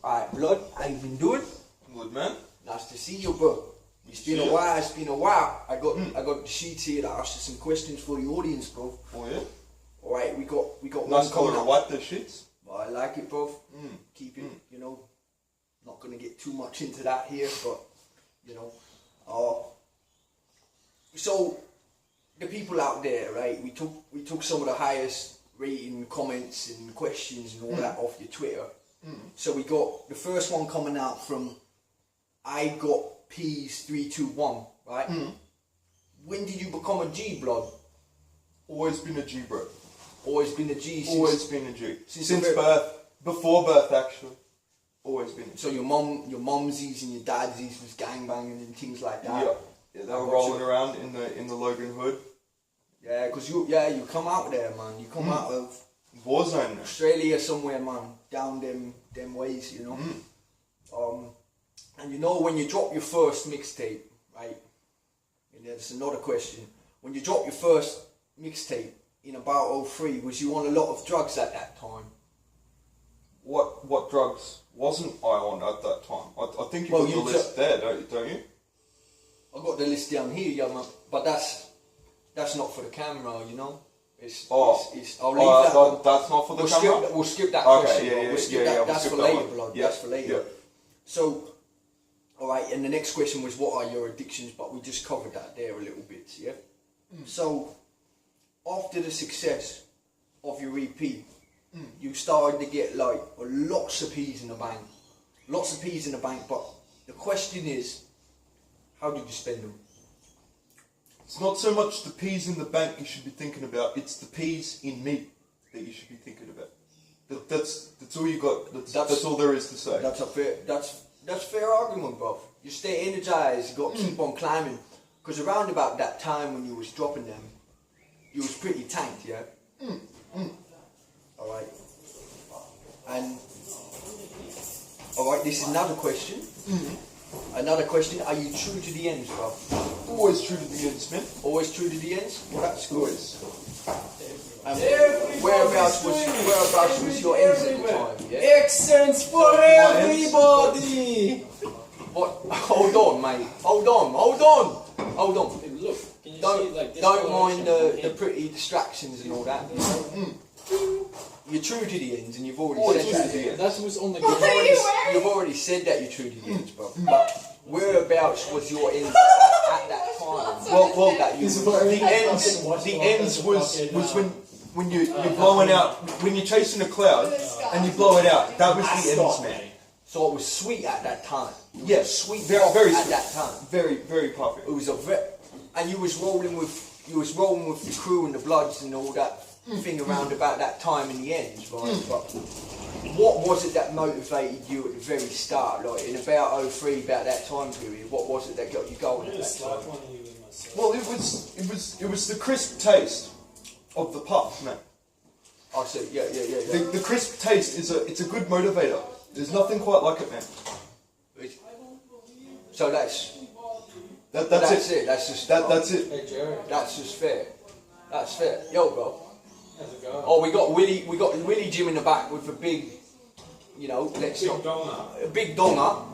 Alright, blood, how you been doing? Good, man. Nice to see you, bro. It's been a while, it's been a while. I got the sheets here to ask you some questions for the audience, bro. Oh, yeah? Alright, we got nice colour of white, the sheets. I like it, bro. Keep it, you know, not going to get too much into that here, but, you know. So, the people out there, right, we took some of the highest rating comments and questions and all that off your Twitter. So we got the first one coming out from I got P's 321, right? When did you become a G, blood? Always been a G, bro. Always been a G. Always been a G. Since birth, before birth actually. Always been. So your mumsies and your dadsies was gangbanging and things like that. Yeah, they were rolling around in the Logan Hood. Yeah, because you come out there, man. You come out of Warzone. Australia somewhere, man. Down them ways, you know. And you know when you drop your first mixtape, right? And there's another question. When you drop your first mixtape in about 03, was you on a lot of drugs at that time? What drugs wasn't I on at that time? I think you've got the list there, don't you? I got the list down here, yeah, man. But that's not for the camera, you know. I'll leave that. That's not for the camera. We'll skip that Okay, question. We'll skip that. That's for later, blood. Yeah. That's for later. Yeah. So, all right. And the next question was, what are your addictions? But we just covered that there a little bit. Yeah. So, after the success of your EP, you started to get like lots of P's in the bank. Lots of P's in the bank. But the question is, how did you spend them? It's not so much the P's in the bank you should be thinking about, it's the P's in me that you should be thinking about. That's all you got. That's all there is to say. That's fair argument, bro. You stay energized, you got to keep on climbing. Because around about that time when you was dropping them, you was pretty tanked, yeah? Alright. And alright, this is another question. Another question, are you true to the ends, bro? Always true to the ends, man. Always true to the ends? Well, that's good. Whereabouts was your ends at the time, yeah? Excellence for everybody! What? Hold on, mate. Hold on. Look, can you see it like this? Don't mind the pretty distractions and all that. You know? You're true to the ends, and you've already said that. That's what's on the You've already said that you're true to the ends, bro. But whereabouts was your ends at that time? Well, the ends was when you're blowing out, when you're chasing a cloud and you blow it out. That was the ends, man. So it was sweet at that time. Yeah, sweet, very at sweet. that time. Very perfect. It was and you was rolling with the crew and the Bloods and all that thing around about that time in the ends, right? But what was it that motivated you at the very start, like in about 03, about that time period? What was it that got you going at that time? Well, it was the crisp taste of the puff, man. I see. Yeah. The crisp taste it's a good motivator. There's nothing quite like it, man. So that's it. That's it. That's just Hey, Jared. That's just fair. That's fair. Yo, bro. How's it going? Oh, we got Willie Jim in the back with a big, you know, Big donga,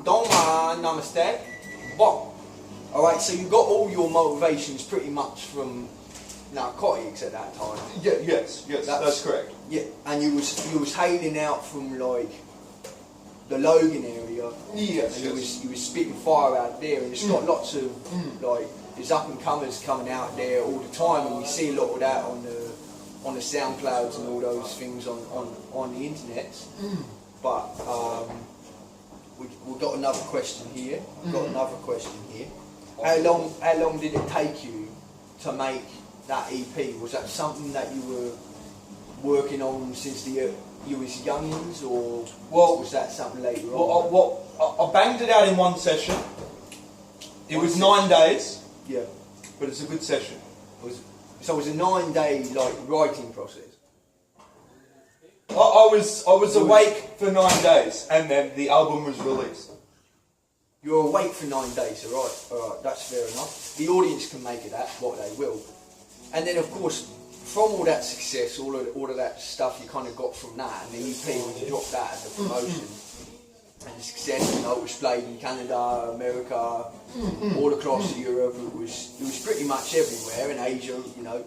namaste. But, alright, so you got all your motivations pretty much from narcotics at that time. Yeah, yes, that's correct. Yeah, and you was hailing out from like the Logan area. Yes, and you was spitting fire out there, and it's got lots of like there's up and comers coming out there all the time, and we see a lot of that on the SoundClouds and all those things on the internet. But we got another question here. How long did it take you to make that EP? Was that something that you were working on since you was youngins, or was that something later on? Well, I banged it out in one session. It was 9 days. Yeah. But it's a good session. So it was a 9-day like writing process. I was awake for 9 days, and then the album was released. You were awake for 9 days, alright, that's fair enough. The audience can make of that what they will. And then of course, from all that success, all of that stuff you kind of got from that, and the EP when you dropped that as a promotion, and the success, you know, it was played in Canada, America, all across Europe. It was pretty much everywhere in Asia, you know.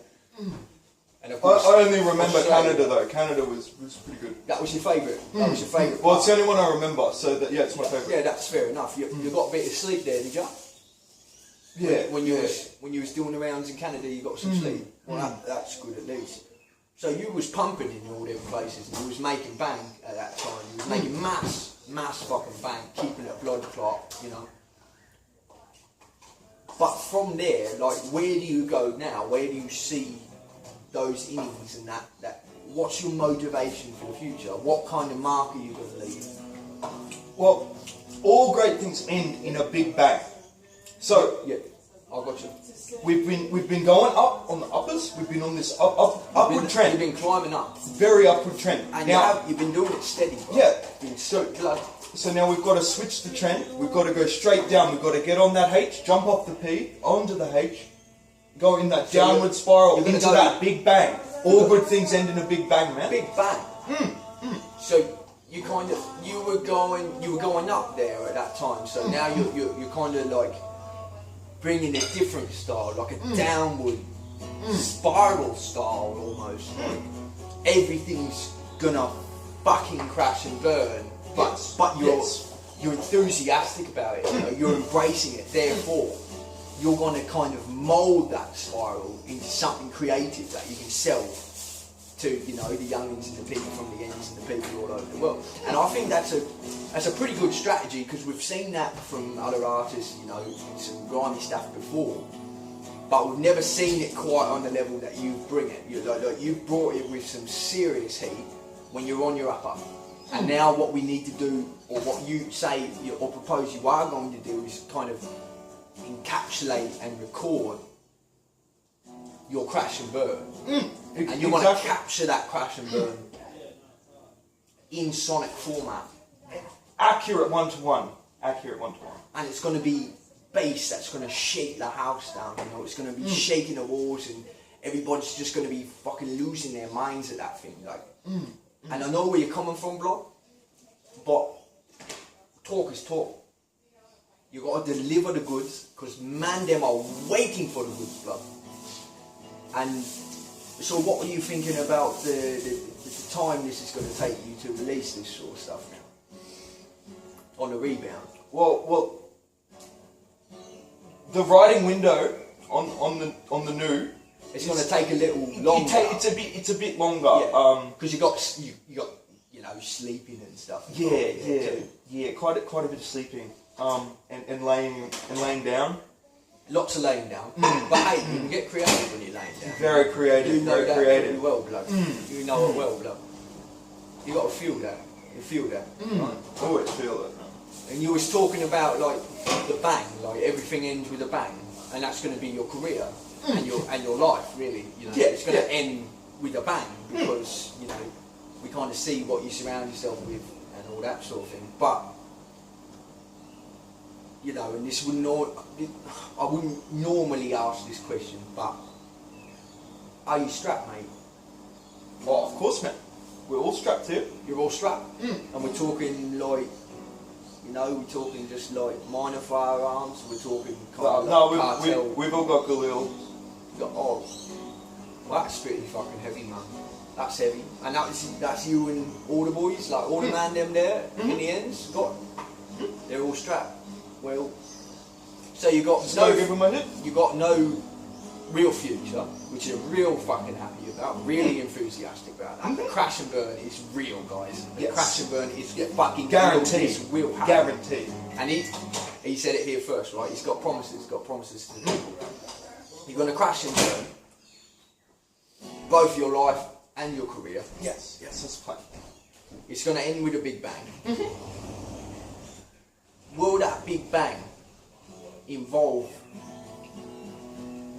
And of course, I only remember Canada though. Canada was pretty good. That was your favourite. That was your favourite. Well, it's the only one I remember. So that, yeah, it's my favourite. Yeah, that's fair enough. You got a bit of sleep there, did you? Yeah. When you was doing the rounds in Canada, you got some sleep. Well, that's good at least. So you was pumping in all them places, and you was making bang at that time. You was making mass fucking bang, keeping it blood clot, you know. But from there, like, where do you go now? Where do you see those innings and that? What's your motivation for the future? What kind of mark are you going to leave? Well, all great things end in a big bang. So yeah, I got you. We've been going up on the uppers. We've been on this upward trend. You've been climbing up. Very upward trend. And now you've been doing it steady, bro. Yeah. Been so blood. So now we've got to switch the trend. We've got to go straight down. We've got to get on that H, jump off the P, onto the H, go in that downward spiral into that big bang. All good things end in a big bang, man. Big bang. So you were going up there at that time. So now you're kind of like bringing a different style, like a downward spiral style almost. Like everything's gonna fucking crash and burn, but you're enthusiastic about it. You know, you're embracing it. Therefore, you're gonna kind of mould that spiral into something creative that you can sell to, you know, the youngins and the people from the ends and the people all over the world. And I think that's a pretty good strategy, because we've seen that from other artists, you know, some grimy stuff before, but we've never seen it quite on the level that you bring it. You've brought it with some serious heat when you're on your upper. And now what we need to do, or what you say or propose you are going to do, is kind of encapsulate and record your crash and burn. And you want to capture that crash and burn in sonic format. Accurate one-to-one. Accurate one-to-one. And it's going to be bass that's going to shake the house down, you know. It's going to be shaking the walls, and everybody's just going to be fucking losing their minds at that thing, like. And I know where you're coming from, blood, but talk is talk. You got to deliver the goods, because man, them are waiting for the goods, blood. And so what are you thinking about the time this is going to take you to release this sort of stuff now? On the rebound? Well, the writing window on the new. It's going to take a little longer. It's a bit longer. Because you got sleeping and stuff. Yeah. Quite a bit of sleeping. And laying down. Lots of laying down. But hey, you can get creative when you're laying down. Very creative. You know very that creative. really well, blood. You know it well, blood. You got to feel that. You feel that. Right? Always feel it. And you was talking about like the bang, like everything ends with a bang, and that's going to be your career and your life, really. You know, it's going to end with a bang, because you know we kind of see what you surround yourself with and all that sort of thing. But you know, and this wouldn't I wouldn't normally ask this question, but are you strapped, mate? Oh, of course, man. We're all strapped here. You're all strapped, and we're talking like. You know, we're talking just like minor firearms, we're talking kind of like cartel. We've all got Galil. Well, that's pretty fucking heavy, man. That's heavy. And that's you and all the boys, like all the man them there, in the ends, they're all strapped. Well, so you got no real future, which you're real fucking happy about, really enthusiastic about that. The crash and burn is real, guys. The crash and burn is fucking guaranteed. Real, happen. Guaranteed. And he said it here first, right? He's got promises to the people. You're going to crash and burn both your life and your career. Yes, that's the plan. It's going to end with a big bang. Will that big bang involve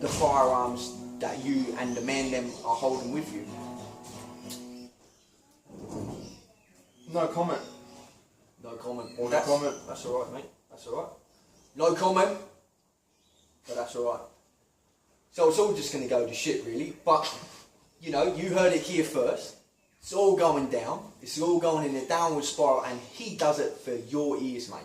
the firearms that you and the men them are holding with you? No comment. No comment. No comment. That's alright, mate. That's alright. No comment. But that's alright. So it's all just going to go to shit, really. But you know, you heard it here first. It's all going down. It's all going in a downward spiral, and he does it for your ears, mate.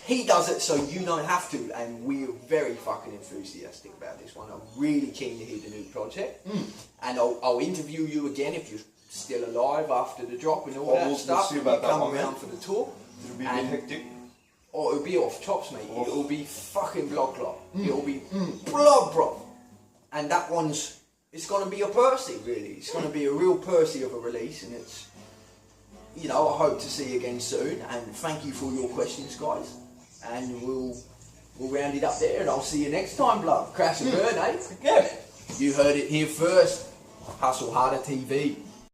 He does it so you don't have to, and we're very fucking enthusiastic about this one. I'm really keen to hear the new project, and I'll interview you again if you're still alive after the drop and all that stuff. See about that come one, around man. for the tour. It'll be a bit hectic. Oh, it'll be off chops, mate. It'll be fucking block clot. It'll be blood, bro. And that one's, it's going to be a Percy, really. It's going to be a real Percy of a release, and it's, you know, I hope to see you again soon. And thank you for your questions, guys. And we'll round it up there, and I'll see you next time, blood. Crash and burn, eh? Yeah. You heard it here first. Hustle Harder TV.